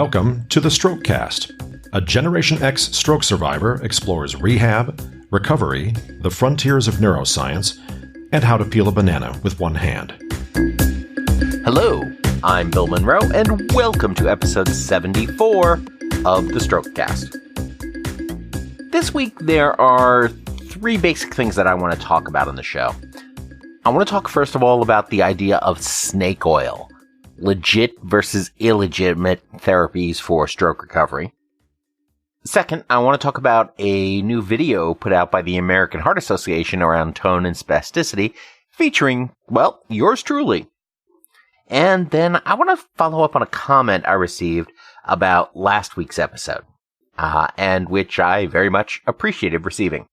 Welcome to the Strokecast. A Generation X stroke survivor explores rehab, recovery, the frontiers of neuroscience, and how to peel a banana with one hand. Hello, I'm Bill Monroe, and welcome to episode 74 of the Strokecast. This week, there are three basic things that I want to talk about on the show. I want to talk first of all about the idea of snake oil, legit versus illegitimate therapies for stroke recovery. Second, I want to talk about a new video put out by the American Heart Association around tone and spasticity, featuring, well, yours truly. And then I want to follow up on a comment I received about last week's episode, and which I very much appreciated receiving.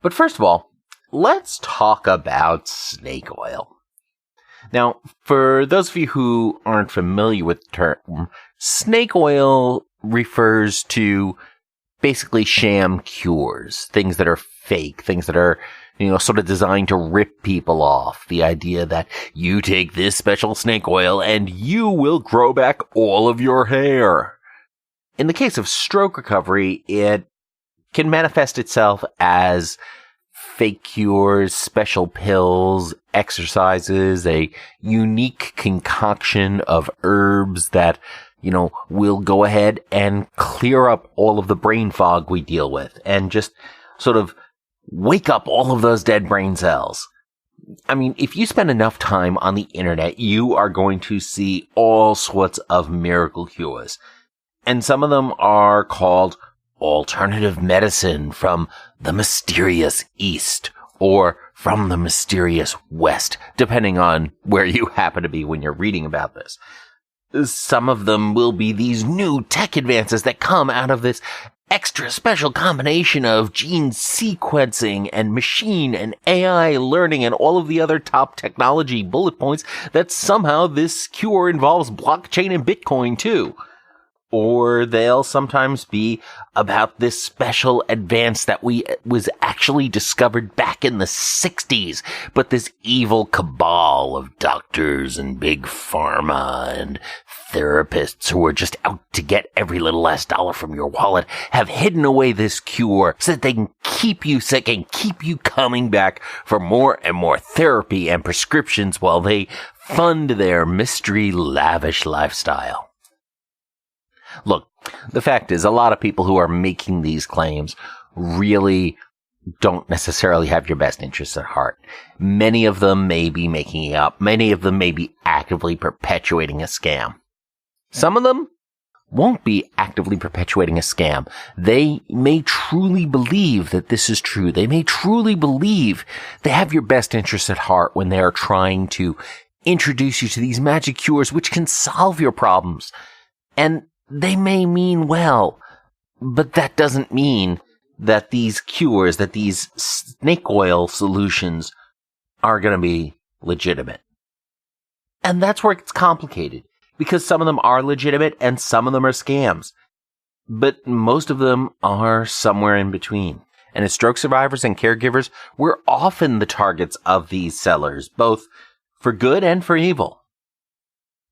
But first of all, let's talk about snake oil. Now, for those of you who aren't familiar with the term, snake oil refers to basically sham cures, things that are fake, things that are, sort of designed to rip people off. The idea that you take this special snake oil and you will grow back all of your hair. In the case of stroke recovery, it can manifest itself as fake cures, special pills, exercises, a unique concoction of herbs that, will go ahead and clear up all of the brain fog we deal with and just sort of wake up all of those dead brain cells. I mean, if you spend enough time on the internet, you are going to see all sorts of miracle cures. And some of them are called alternative medicine from the mysterious East or from the mysterious West, depending on where you happen to be when you're reading about this. Some of them will be these new tech advances that come out of this extra special combination of gene sequencing and machine and AI learning and all of the other top technology bullet points that somehow this cure involves blockchain and Bitcoin too. Or they'll sometimes be about this special advance that was actually discovered back in the 60s, but this evil cabal of doctors and big pharma and therapists who are just out to get every little last dollar from your wallet have hidden away this cure so that they can keep you sick and keep you coming back for more and more therapy and prescriptions while they fund their mystery lavish lifestyle. Look, the fact is, a lot of people who are making these claims really don't necessarily have your best interests at heart. Many of them may be making it up. Many of them may be actively perpetuating a scam. Some of them won't be actively perpetuating a scam. They may truly believe that this is true. They may truly believe they have your best interests at heart when they are trying to introduce you to these magic cures which can solve your problems. And they may mean well, but that doesn't mean that these cures, that these snake oil solutions are going to be legitimate. And that's where it gets complicated, because some of them are legitimate and some of them are scams. But most of them are somewhere in between. And as stroke survivors and caregivers, we're often the targets of these sellers, both for good and for evil.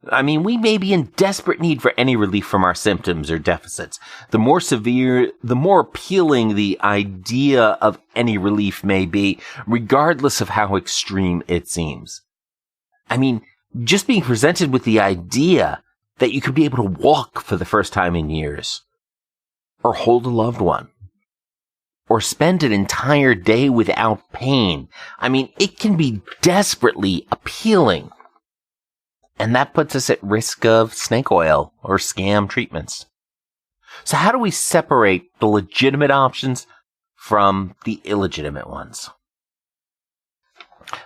I mean, we may be in desperate need for any relief from our symptoms or deficits. The more severe, the more appealing the idea of any relief may be, regardless of how extreme it seems. I mean, just being presented with the idea that you could be able to walk for the first time in years, or hold a loved one, or spend an entire day without pain. I mean, it can be desperately appealing. And that puts us at risk of snake oil or scam treatments. So how do we separate the legitimate options from the illegitimate ones?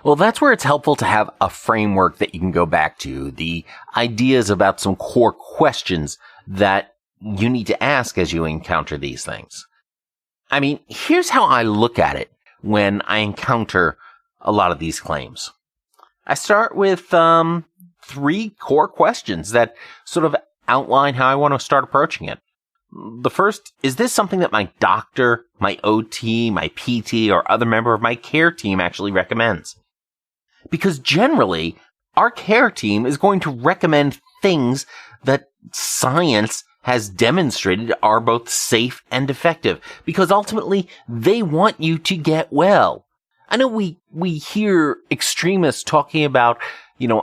Well, that's where it's helpful to have a framework that you can go back to, the ideas about some core questions that you need to ask as you encounter these things. I mean, here's how I look at it when I encounter a lot of these claims. I start with three core questions that sort of outline how I want to start approaching it. The first, is this something that my doctor, my OT, my PT, or other member of my care team actually recommends? Because generally, our care team is going to recommend things that science has demonstrated are both safe and effective, because ultimately they want you to get well. I know we hear extremists talking about,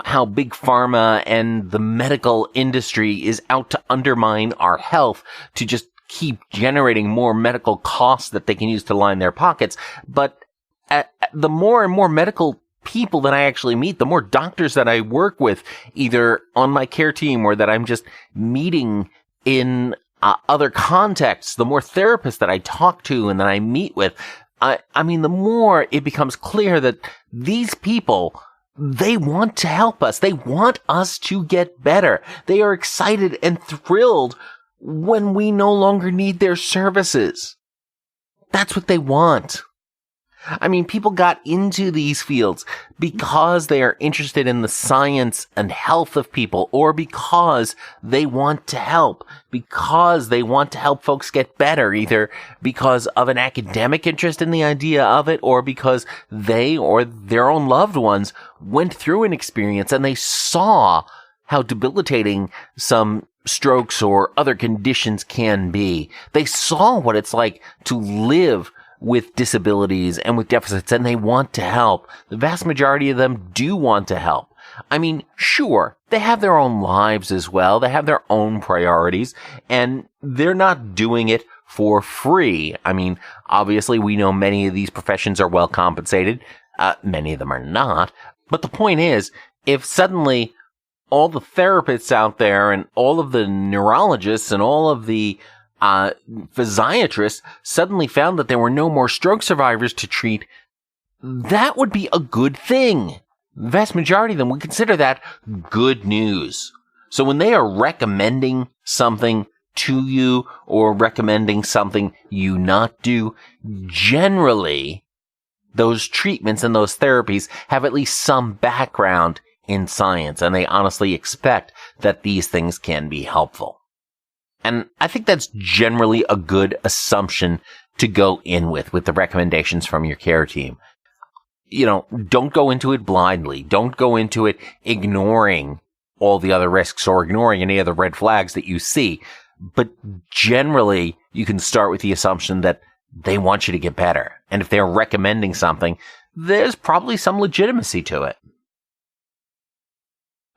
how big pharma and the medical industry is out to undermine our health to just keep generating more medical costs that they can use to line their pockets. But the more and more medical people that I actually meet, the more doctors that I work with, either on my care team or that I'm just meeting in other contexts, the more therapists that I talk to and that I meet with, the more it becomes clear that these people, they want to help us. They want us to get better. They are excited and thrilled when we no longer need their services. That's what they want. People got into these fields because they are interested in the science and health of people, or because they want to help, folks get better, either because of an academic interest in the idea of it, or because they or their own loved ones went through an experience and they saw how debilitating some strokes or other conditions can be. They saw what it's like to live with disabilities and with deficits, and they want to help. The vast majority of them do want to help. Sure, they have their own lives as well. They have their own priorities, and they're not doing it for free. Obviously, we know many of these professions are well compensated. Many of them are not. But the point is, if suddenly all the therapists out there and all of the neurologists and all of the physiatrists suddenly found that there were no more stroke survivors to treat, that would be a good thing. The vast majority of them would consider that good news. So when they are recommending something to you or recommending something you not do, generally those treatments and those therapies have at least some background in science, and they honestly expect that these things can be helpful. And I think that's generally a good assumption to go in with the recommendations from your care team. Don't go into it blindly. Don't go into it ignoring all the other risks or ignoring any other red flags that you see. But generally, you can start with the assumption that they want you to get better. And if they're recommending something, there's probably some legitimacy to it.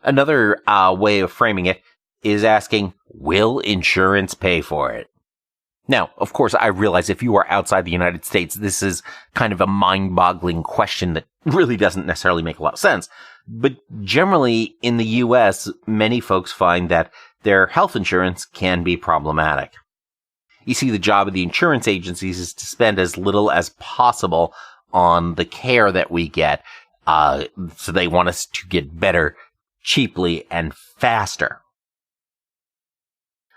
Another way of framing it is asking, will insurance pay for it? Now, of course, I realize if you are outside the United States, this is kind of a mind-boggling question that really doesn't necessarily make a lot of sense. But generally, in the U.S., many folks find that their health insurance can be problematic. You see, the job of the insurance agencies is to spend as little as possible on the care that we get, so they want us to get better cheaply and faster.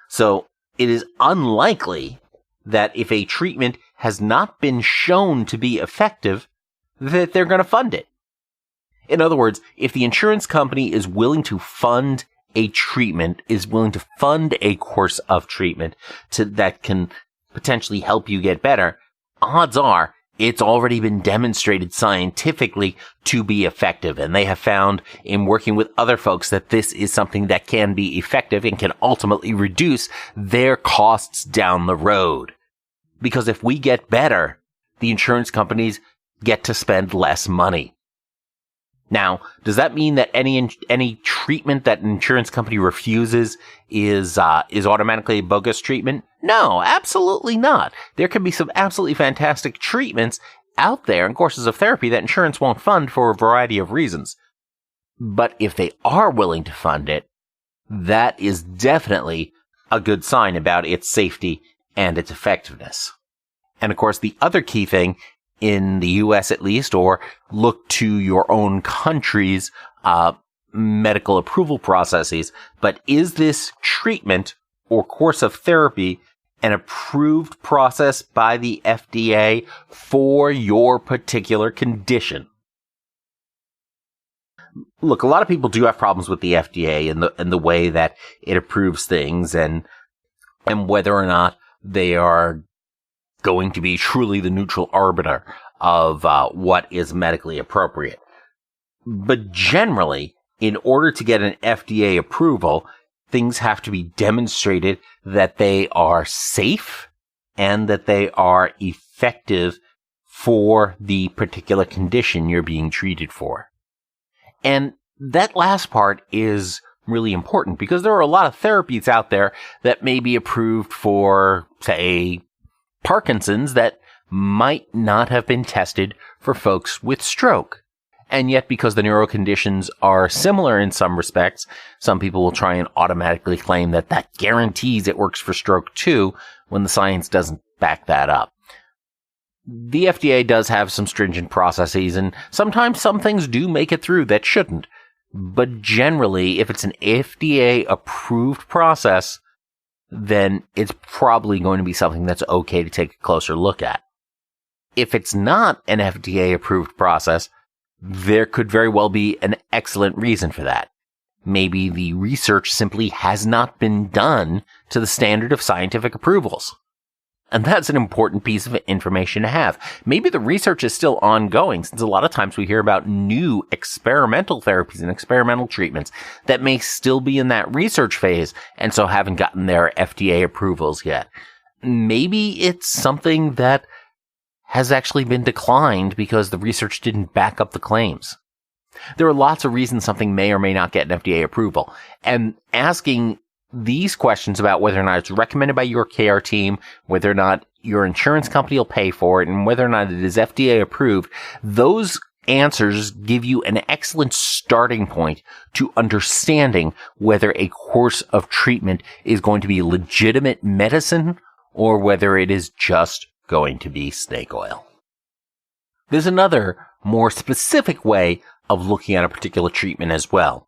So it is unlikely that if a treatment has not been shown to be effective, that they're going to fund it. In other words, if the insurance company is willing to fund a treatment, is willing to fund a course of treatment that can potentially help you get better, odds are it's already been demonstrated scientifically to be effective. And they have found in working with other folks that this is something that can be effective and can ultimately reduce their costs down the road. Because if we get better, the insurance companies get to spend less money. Now, does that mean that any treatment that an insurance company refuses is automatically a bogus treatment? No, absolutely not. There can be some absolutely fantastic treatments out there and courses of therapy that insurance won't fund for a variety of reasons. But if they are willing to fund it, that is definitely a good sign about its safety and its effectiveness. And of course, the other key thing in the U.S. at least, or look to your own country's medical approval processes, but is this treatment or course of therapy an approved process by the FDA for your particular condition? Look, a lot of people do have problems with the FDA and the way that it approves things and whether or not they are going to be truly the neutral arbiter of what is medically appropriate. But generally, in order to get an FDA approval, things have to be demonstrated that they are safe and that they are effective for the particular condition you're being treated for. And that last part is really important because there are a lot of therapies out there that may be approved for, say, Parkinson's that might not have been tested for folks with stroke. And yet, because the neuro conditions are similar in some respects, some people will try and automatically claim that that guarantees it works for stroke too, when the science doesn't back that up. The FDA does have some stringent processes, and sometimes some things do make it through that shouldn't. But generally, if it's an FDA-approved process, then it's probably going to be something that's okay to take a closer look at. If it's not an FDA-approved process, there could very well be an excellent reason for that. Maybe the research simply has not been done to the standard of scientific approvals. And that's an important piece of information to have. Maybe the research is still ongoing, since a lot of times we hear about new experimental therapies and experimental treatments that may still be in that research phase and so haven't gotten their FDA approvals yet. Maybe it's something that has actually been declined because the research didn't back up the claims. There are lots of reasons something may or may not get an FDA approval. And asking these questions about whether or not it's recommended by your care team, whether or not your insurance company will pay for it, and whether or not it is FDA approved, those answers give you an excellent starting point to understanding whether a course of treatment is going to be legitimate medicine or whether it is just going to be snake oil. There's another, more specific way of looking at a particular treatment as well.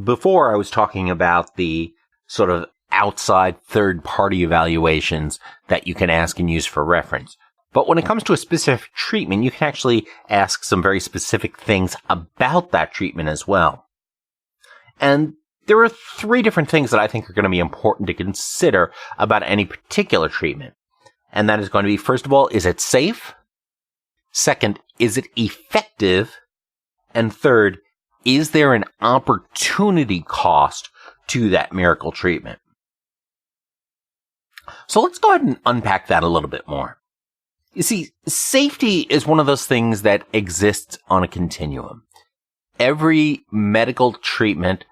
Before, I was talking about the sort of outside third-party evaluations that you can ask and use for reference. But when it comes to a specific treatment, you can actually ask some very specific things about that treatment as well. And there are 3 different things that I think are going to be important to consider about any particular treatment. And that is going to be, first of all, is it safe? Second, is it effective? And third, is there an opportunity cost to that miracle treatment? So let's go ahead and unpack that a little bit more. You see, safety is one of those things that exists on a continuum. Every medical treatment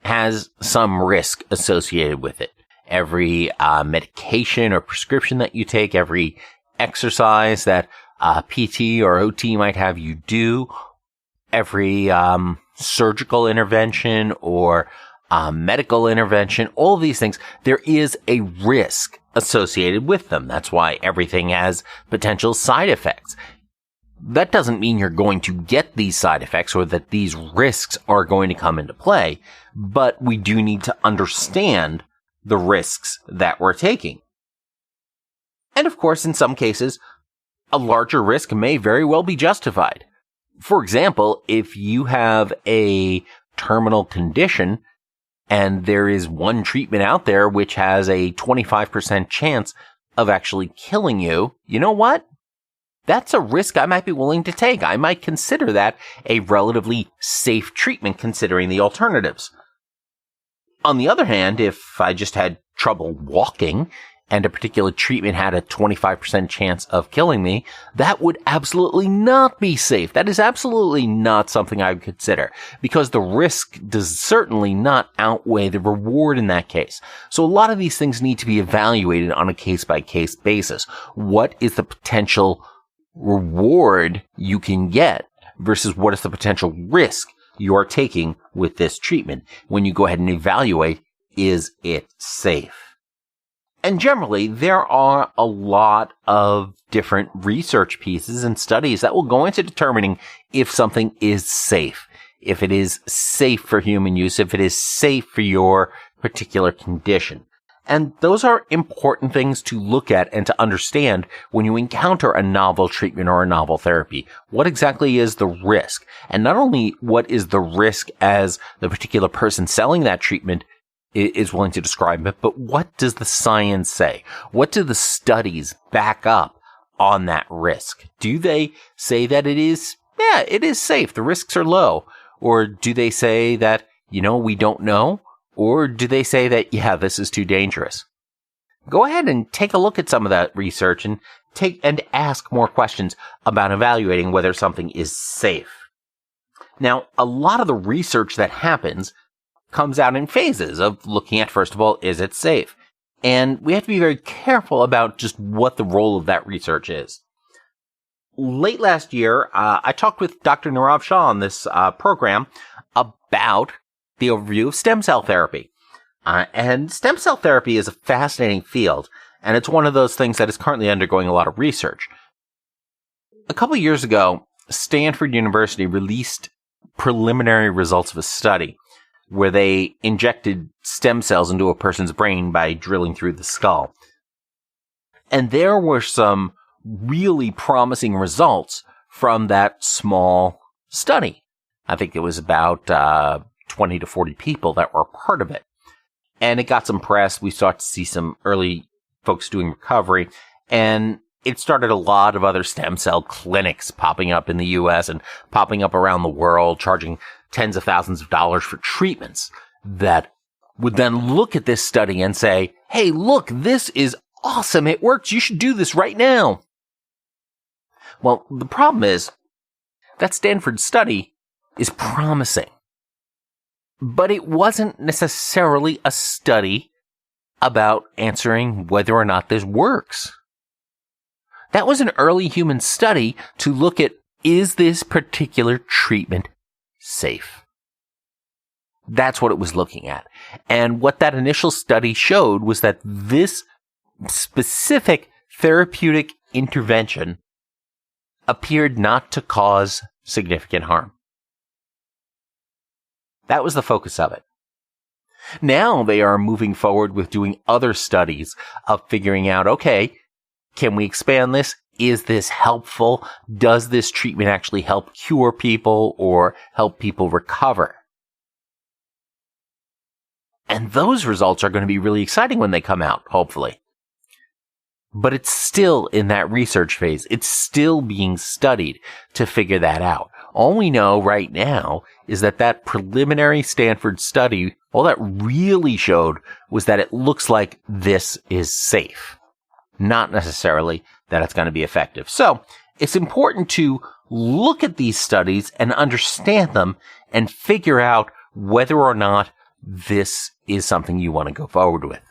has some risk associated with it. Every medication or prescription that you take, every exercise that PT or OT might have you do, every surgical intervention or medical intervention, all of these things, there is a risk associated with them. That's why everything has potential side effects. That doesn't mean you're going to get these side effects or that these risks are going to come into play, but we do need to understand the risks that we're taking. And of course, in some cases, a larger risk may very well be justified. For example, if you have a terminal condition and there is one treatment out there which has a 25% chance of actually killing you, you know what? That's a risk I might be willing to take. I might consider that a relatively safe treatment considering the alternatives. On the other hand, if I just had trouble walking and a particular treatment had a 25% chance of killing me, that would absolutely not be safe. That is absolutely not something I would consider because the risk does certainly not outweigh the reward in that case. So a lot of these things need to be evaluated on a case-by-case basis. What is the potential reward you can get versus what is the potential risk you are taking with this treatment when you go ahead and evaluate, is it safe? And generally, there are a lot of different research pieces and studies that will go into determining if something is safe, if it is safe for human use, if it is safe for your particular condition. And those are important things to look at and to understand when you encounter a novel treatment or a novel therapy. What exactly is the risk? And not only what is the risk as the particular person selling that treatment is willing to describe it, but what does the science say? What do the studies back up on that risk? Do they say that it is safe, the risks are low? Or do they say that, we don't know? Or do they say that, yeah, this is too dangerous? Go ahead and take a look at some of that research and ask more questions about evaluating whether something is safe. Now, a lot of the research that happens comes out in phases of looking at, first of all, is it safe? And we have to be very careful about just what the role of that research is. Late last year, I talked with Dr. Nirav Shah on this program about the overview of stem cell therapy. And stem cell therapy is a fascinating field, and it's one of those things that is currently undergoing a lot of research. A couple of years ago, Stanford University released preliminary results of a study where they injected stem cells into a person's brain by drilling through the skull. And there were some really promising results from that small study. I think it was about 20 to 40 people that were part of it. And it got some press. We started to see some early folks doing recovery. And it started a lot of other stem cell clinics popping up in the US and popping up around the world, charging tens of thousands of dollars for treatments that would then look at this study and say, hey, look, this is awesome. It works. You should do this right now. Well, the problem is that Stanford study is promising, but it wasn't necessarily a study about answering whether or not this works. That was an early human study to look at, is this particular treatment safe? That's what it was looking at. And what that initial study showed was that this specific therapeutic intervention appeared not to cause significant harm. That was the focus of it. Now they are moving forward with doing other studies of figuring out, okay, can we expand this? Is this helpful? Does this treatment actually help cure people or help people recover? And those results are going to be really exciting when they come out, hopefully. But it's still in that research phase. It's still being studied to figure that out. All we know right now is that preliminary Stanford study, all that really showed was that it looks like this is safe. Not necessarily that it's going to be effective. So it's important to look at these studies and understand them and figure out whether or not this is something you want to go forward with.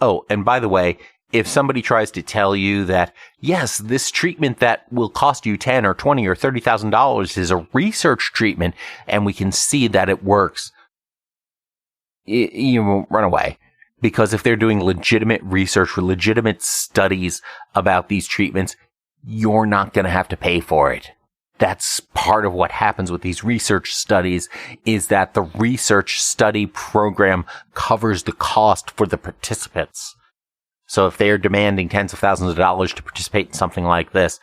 Oh, and by the way, if somebody tries to tell you that, yes, this treatment that will cost you $10 or $20 or $30,000 is a research treatment and we can see that it works, you won't run away. Because if they're doing legitimate research or legitimate studies about these treatments, you're not going to have to pay for it. That's part of what happens with these research studies, is that the research study program covers the cost for the participants. So if they're demanding tens of thousands of dollars to participate in something like this,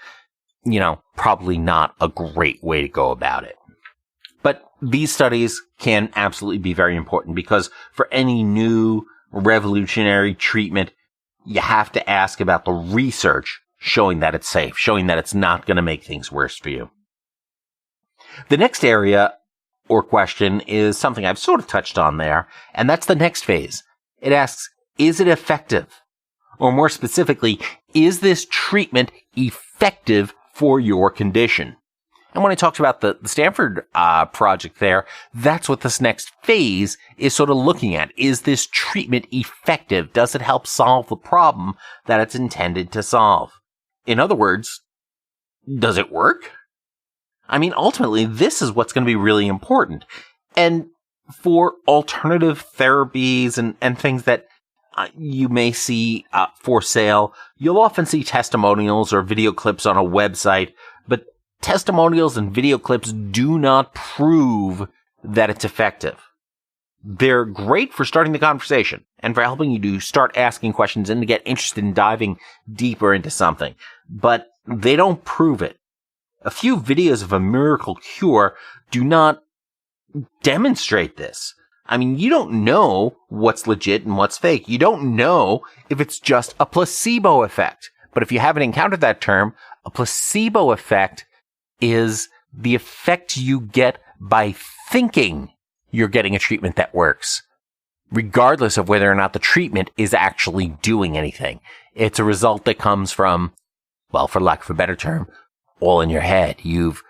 probably not a great way to go about it. But these studies can absolutely be very important because for any new revolutionary treatment, you have to ask about the research showing that it's safe, showing that it's not going to make things worse for you. The next area or question is something I've sort of touched on there, and that's the next phase. It asks, is it effective? Or more specifically, is this treatment effective for your condition? And when I talked about the Stanford project there, that's what this next phase is sort of looking at. Is this treatment effective? Does it help solve the problem that it's intended to solve? In other words, does it work? I mean, ultimately, this is what's going to be really important. And for alternative therapies and things that you may see for sale, you'll often see testimonials or video clips on a website, but testimonials and video clips do not prove that it's effective. They're great for starting the conversation and for helping you to start asking questions and to get interested in diving deeper into something, but they don't prove it. A few videos of a miracle cure do not demonstrate this. I mean, you don't know what's legit and what's fake. You don't know if it's just a placebo effect. But if you haven't encountered that term, a placebo effect is the effect you get by thinking you're getting a treatment that works. regardless of whether or not the treatment is actually doing anything. It's a result that comes from, well, for lack of a better term, all in your head. You've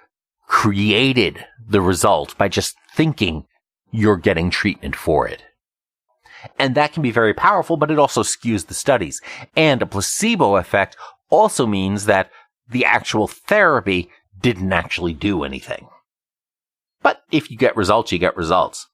created the result by just thinking you're getting treatment for it. And that can be very powerful, but it also skews the studies. And a placebo effect also means that the actual therapy didn't actually do anything. But if you get results, you get results.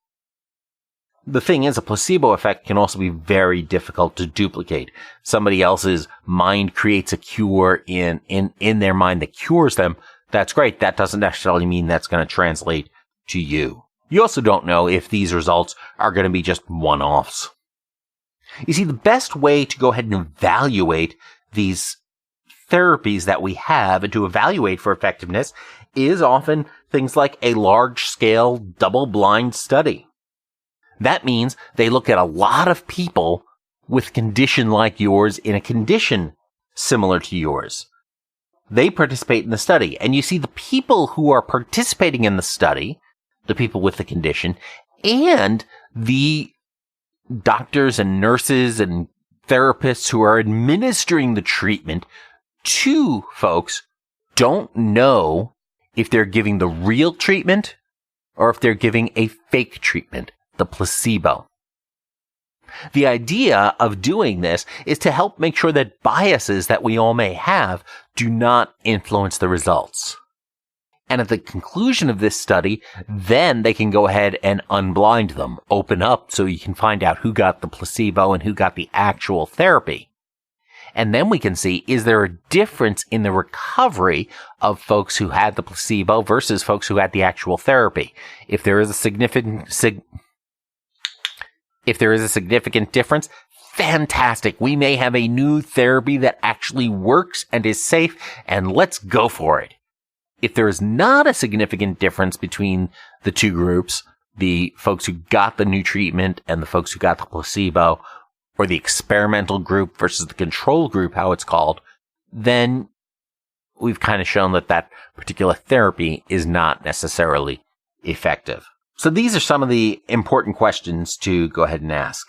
The thing is, a placebo effect can also be very difficult to duplicate. Somebody else's mind creates a cure in their mind that cures them. That's great. That doesn't necessarily mean that's going to translate to you. You also don't know if these results are going to be just one-offs. You see, the best way to go ahead and evaluate these therapies that we have and to evaluate for effectiveness is often things like a large-scale double-blind study. That means they look at a lot of people with a condition like yours in a condition similar to yours. They participate in the study, and you see the people who are participating in the study, the people with the condition, and the doctors and nurses and therapists who are administering the treatment to folks don't know if they're giving the real treatment or if they're giving a fake treatment, the placebo. The idea of doing this is to help make sure that biases that we all may have do not influence the results. And at the conclusion of this study, then they can go ahead and unblind them, open up so you can find out who got the placebo and who got the actual therapy. And then we can see, is there a difference in the recovery of folks who had the placebo versus folks who had the actual therapy? If there is a significant difference, fantastic. We may have a new therapy that actually works and is safe, and let's go for it. If there is not a significant difference between the two groups, the folks who got the new treatment and the folks who got the placebo, or the experimental group versus the control group, how it's called, then we've kind of shown that that particular therapy is not necessarily effective. So these are some of the important questions to go ahead and ask.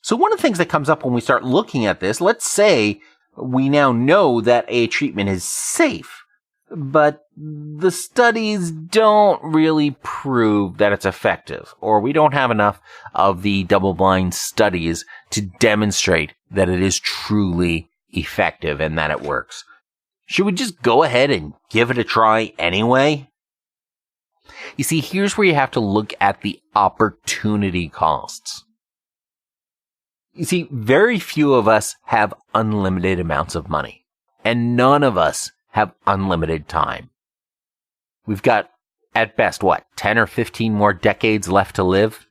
So one of the things that comes up when we start looking at this, let's say we now know that a treatment is safe, but the studies don't really prove that it's effective, or we don't have enough of the double-blind studies to demonstrate that it is truly effective and that it works. Should we just go ahead and give it a try anyway? You see, here's where you have to look at the opportunity costs. You see, very few of us have unlimited amounts of money, and none of us have unlimited time. We've got, at best, 10 or 15 more decades left to live?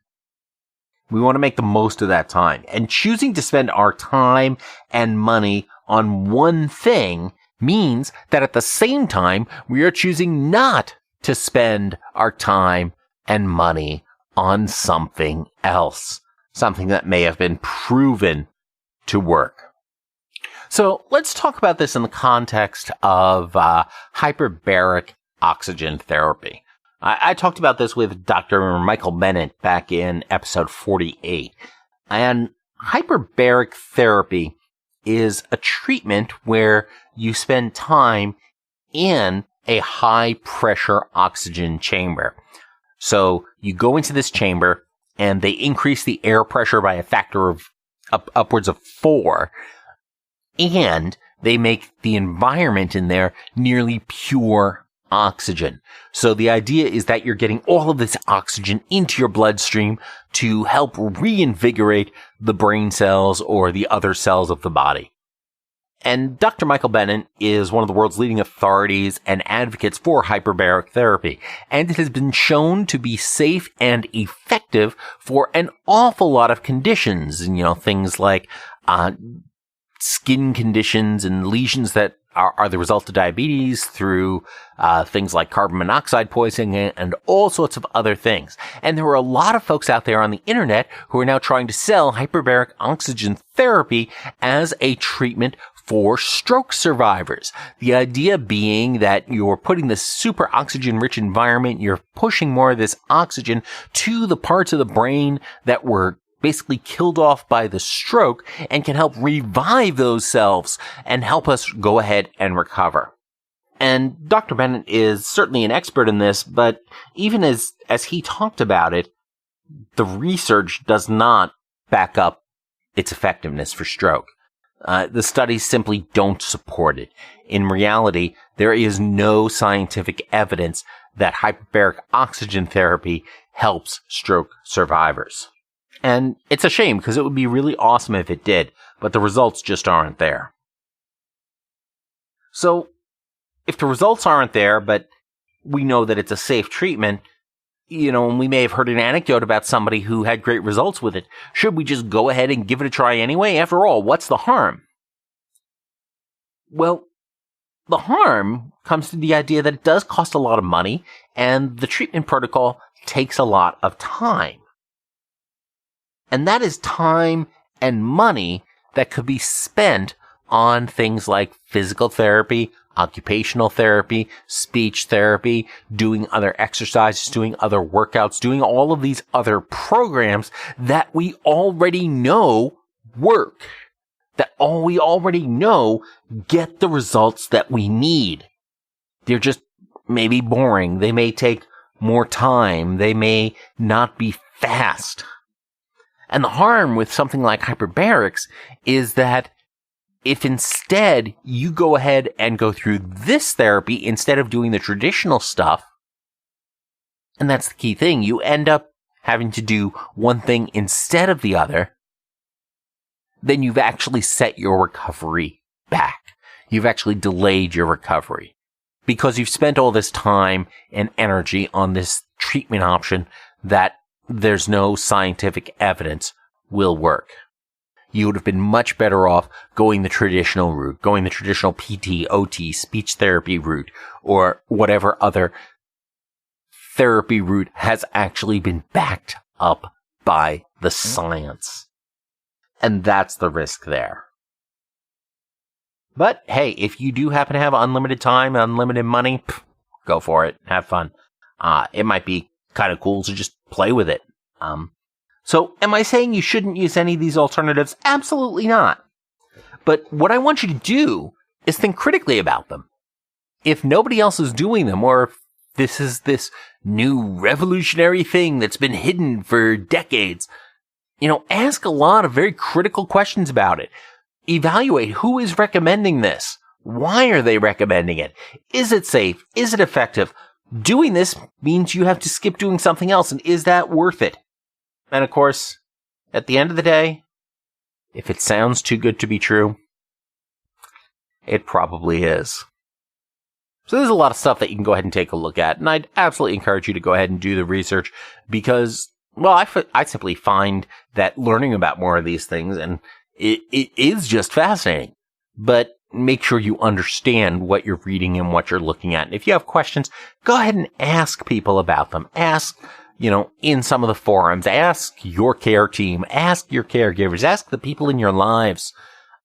We want to make the most of that time. And choosing to spend our time and money on one thing means that at the same time, we are choosing not to spend our time and money on something else. Something that may have been proven to work. So let's talk about this in the context of hyperbaric oxygen therapy. I talked about this with Dr. Michael Bennett back in episode 48. And hyperbaric therapy is a treatment where you spend time in a high pressure oxygen chamber. So you go into this chamber and they increase the air pressure by a factor of upwards of 4. And they make the environment in there nearly pure oxygen. So the idea is that you're getting all of this oxygen into your bloodstream to help reinvigorate the brain cells or the other cells of the body. And Dr. Michael Bennett is one of the world's leading authorities and advocates for hyperbaric therapy. And it has been shown to be safe and effective for an awful lot of conditions. And, things like skin conditions and lesions that are the result of diabetes, through things like carbon monoxide poisoning and all sorts of other things. And there are a lot of folks out there on the internet who are now trying to sell hyperbaric oxygen therapy as a treatment for stroke survivors. The idea being that you're putting this super oxygen-rich environment, you're pushing more of this oxygen to the parts of the brain that were basically killed off by the stroke and can help revive those cells and help us go ahead and recover. And Dr. Bennett is certainly an expert in this, but even as he talked about it, the research does not back up its effectiveness for stroke. The studies simply don't support it. In reality, there is no scientific evidence that hyperbaric oxygen therapy helps stroke survivors. And it's a shame because it would be really awesome if it did, but the results just aren't there. So, if the results aren't there, but we know that it's a safe treatment, and we may have heard an anecdote about somebody who had great results with it, should we just go ahead and give it a try anyway? After all, what's the harm? Well, the harm comes to the idea that it does cost a lot of money, and the treatment protocol takes a lot of time. And that is time and money that could be spent on things like physical therapy, occupational therapy, speech therapy, doing other exercises, doing other workouts, doing all of these other programs that we already know work, that we already know get the results that we need. They're just maybe boring. They may take more time. They may not be fast. And the harm with something like hyperbarics is that if instead you go ahead and go through this therapy instead of doing the traditional stuff, and that's the key thing, you end up having to do one thing instead of the other, then you've actually set your recovery back. You've actually delayed your recovery because you've spent all this time and energy on this treatment option that there's no scientific evidence will work. You would have been much better off going the traditional route, going the traditional PT, OT, speech therapy route, or whatever other therapy route has actually been backed up by the science. And that's the risk there. But hey, if you do happen to have unlimited time, unlimited money, go for it. Have fun. It might be kind of cool to just play with it. So am I saying you shouldn't use any of these alternatives? Absolutely not. But what I want you to do is think critically about them. If nobody else is doing them, or if this is this new revolutionary thing that's been hidden for decades, ask a lot of very critical questions about it. Evaluate who is recommending this. Why are they recommending it? Is it safe? Is it effective? Doing this means you have to skip doing something else, and is that worth it? And of course, at the end of the day, if it sounds too good to be true, it probably is. So there's a lot of stuff that you can go ahead and take a look at, and I'd absolutely encourage you to go ahead and do the research because, well, I simply find that learning about more of these things, and it is just fascinating, but make sure you understand what you're reading and what you're looking at. And if you have questions, go ahead and ask people about them. Ask, in some of the forums, ask your care team, ask your caregivers, ask the people in your lives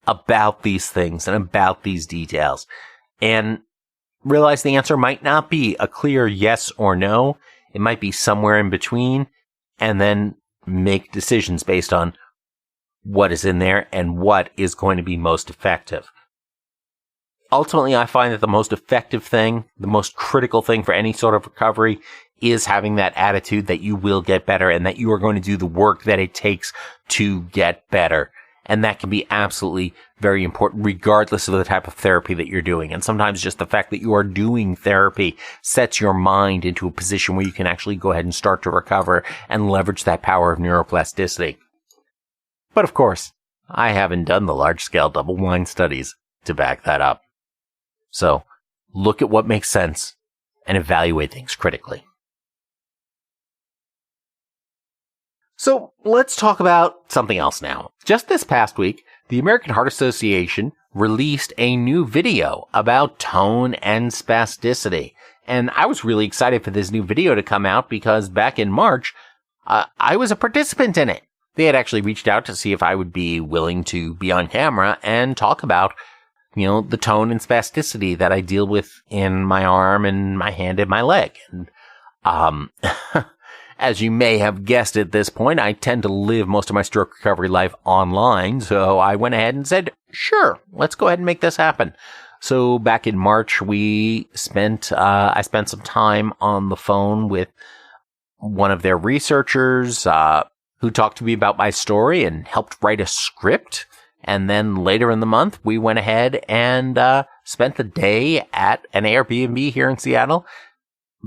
about these things and about these details. And realize the answer might not be a clear yes or no. It might be somewhere in between, and then make decisions based on what is in there and what is going to be most effective. Ultimately, I find that the most effective thing, the most critical thing for any sort of recovery is having that attitude that you will get better and that you are going to do the work that it takes to get better. And that can be absolutely very important regardless of the type of therapy that you're doing. And sometimes just the fact that you are doing therapy sets your mind into a position where you can actually go ahead and start to recover and leverage that power of neuroplasticity. But of course, I haven't done the large-scale double-blind studies to back that up. So, look at what makes sense and evaluate things critically. So, let's talk about something else now. Just this past week, the American Heart Association released a new video about tone and spasticity. And I was really excited for this new video to come out because back in March, I was a participant in it. They had actually reached out to see if I would be willing to be on camera and talk about, the tone and spasticity that I deal with in my arm and my hand and my leg. And, As you may have guessed at this point, I tend to live most of my stroke recovery life online, so I went ahead and said, sure, let's go ahead and make this happen. So back in March, I spent some time on the phone with one of their researchers, who talked to me about my story and helped write a script. And then later in the month, we went ahead and spent the day at an Airbnb here in Seattle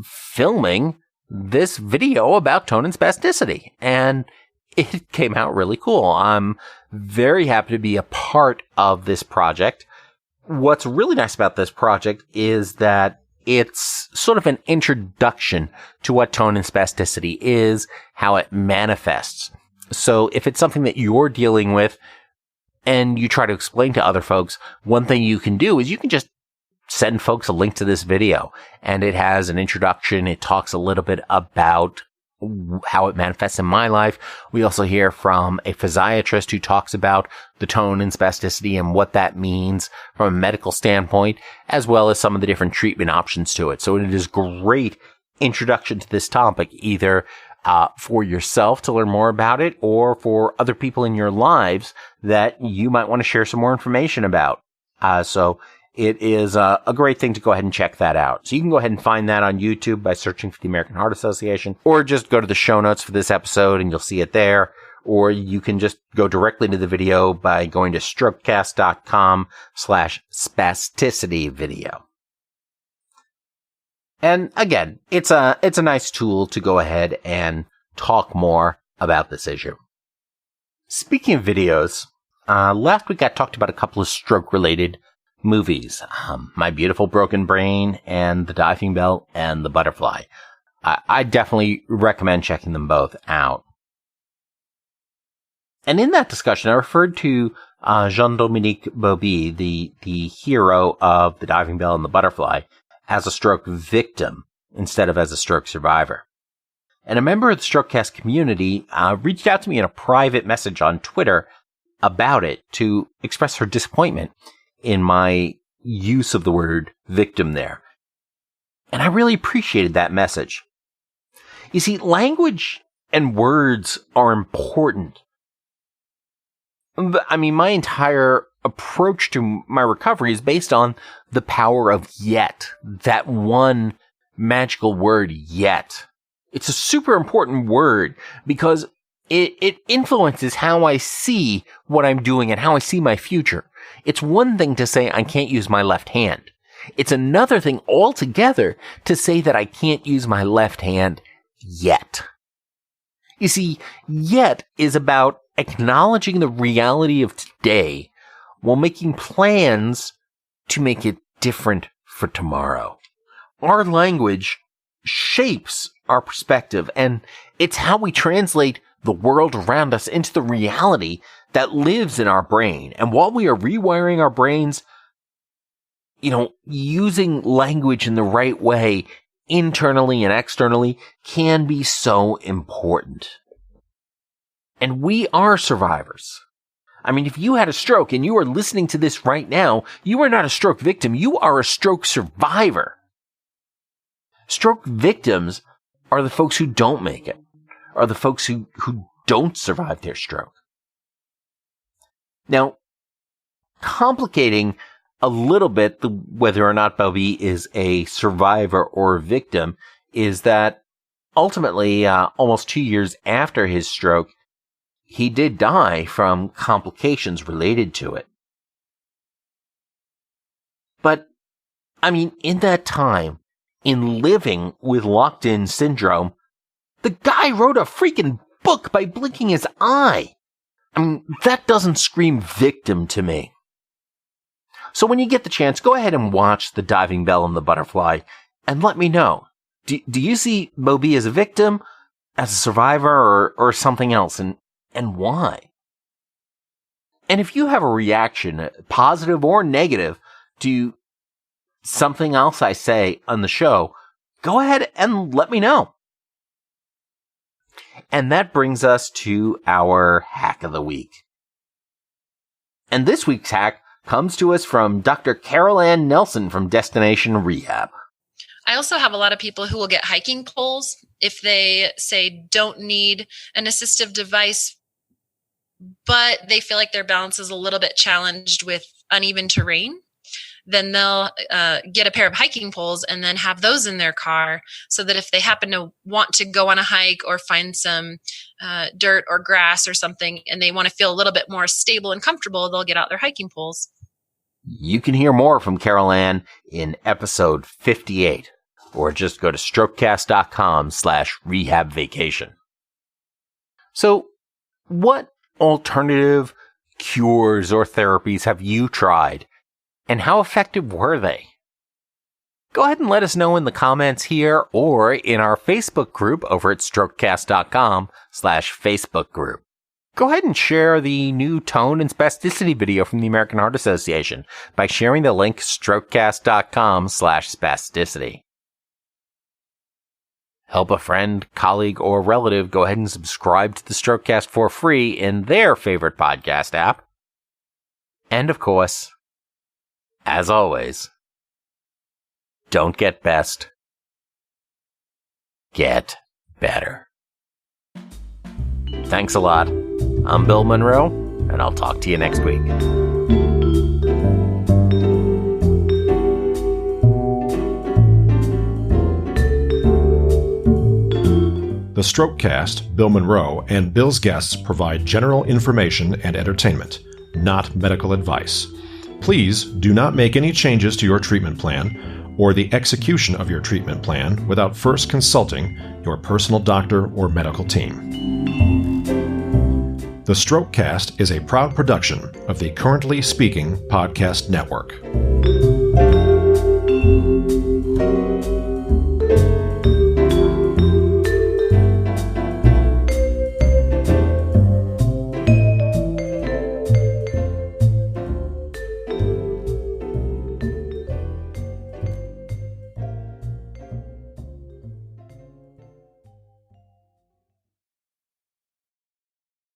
filming this video about tone and spasticity. And it came out really cool. I'm very happy to be a part of this project. What's really nice about this project is that it's sort of an introduction to what tone and spasticity is, how it manifests. So if it's something that you're dealing with and you try to explain to other folks, one thing you can do is you can just send folks a link to this video, and it has an introduction. It talks a little bit about how it manifests in my life. We also hear from a physiatrist who talks about the tone and spasticity and what that means from a medical standpoint, as well as some of the different treatment options to it. So it is great introduction to this topic, either for yourself to learn more about it, or for other people in your lives that you might want to share some more information about. So it is a great thing to go ahead and check that out. So you can go ahead and find that on YouTube by searching for the American Heart Association, or just go to the show notes for this episode and you'll see it there. Or you can just go directly to the video by going to strokecast.com/spasticity video. And again, it's a nice tool to go ahead and talk more about this issue. Speaking of videos, last week I talked about a couple of stroke-related movies. My Beautiful Broken Brain and The Diving Bell and The Butterfly. I definitely recommend checking them both out. And in that discussion, I referred to Jean-Dominique Bauby, the hero of The Diving Bell and The Butterfly, as a stroke victim instead of as a stroke survivor. And a member of the Strokecast community reached out to me in a private message on Twitter about it to express her disappointment in my use of the word victim there. And I really appreciated that message. You see, language and words are important. I mean, my entire approach to my recovery is based on the power of yet. That one magical word, yet. It's a super important word because it influences how I see what I'm doing and how I see my future. It's one thing to say I can't use my left hand. It's another thing altogether to say that I can't use my left hand yet. You see, yet is about acknowledging the reality of today while making plans to make it different for tomorrow. Our language shapes our perspective, and it's how we translate the world around us into the reality that lives in our brain. And while we are rewiring our brains, using language in the right way, internally and externally, can be so important. And we are survivors. I mean, if you had a stroke and you are listening to this right now, you are not a stroke victim. You are a stroke survivor. Stroke victims are the folks who don't make it, are the folks who don't survive their stroke. Now, complicating a little bit whether or not Bauby is a survivor or a victim is that ultimately, almost 2 years after his stroke, he did die from complications related to it. But, I mean, in that time, in living with locked-in syndrome, the guy wrote a freaking book by blinking his eye. I mean, that doesn't scream victim to me. So when you get the chance, go ahead and watch The Diving Bell and The Butterfly, and let me know. Do you see Bauby as a victim, as a survivor, or something else, and why? And if you have a reaction, positive or negative, to something else I say on the show, go ahead and let me know. And that brings us to our hack of the week. And this week's hack comes to us from Dr. Carol Ann Nelson from Destination Rehab. I also have a lot of people who will get hiking poles if they say don't need an assistive device, but they feel like their balance is a little bit challenged with uneven terrain. Then they'll get a pair of hiking poles and then have those in their car so that if they happen to want to go on a hike or find some dirt or grass or something and they want to feel a little bit more stable and comfortable, they'll get out their hiking poles. You can hear more from Carol Ann in episode 58, or just go to strokecast.com/rehabvacation. So, what alternative cures or therapies have you tried? And how effective were they? Go ahead and let us know in the comments here or in our Facebook group over at strokecast.com/Facebook group. Go ahead and share the new tone and spasticity video from the American Heart Association by sharing the link strokecast.com/spasticity. Help a friend, colleague, or relative go ahead and subscribe to the Strokecast for free in their favorite podcast app. And of course, as always, don't get best, get better. Thanks a lot. I'm Bill Monroe, and I'll talk to you next week. The Strokecast, Bill Monroe, and Bill's guests provide general information and entertainment, not medical advice. Please do not make any changes to your treatment plan or the execution of your treatment plan without first consulting your personal doctor or medical team. The Strokecast is a proud production of the Currently Speaking Podcast Network.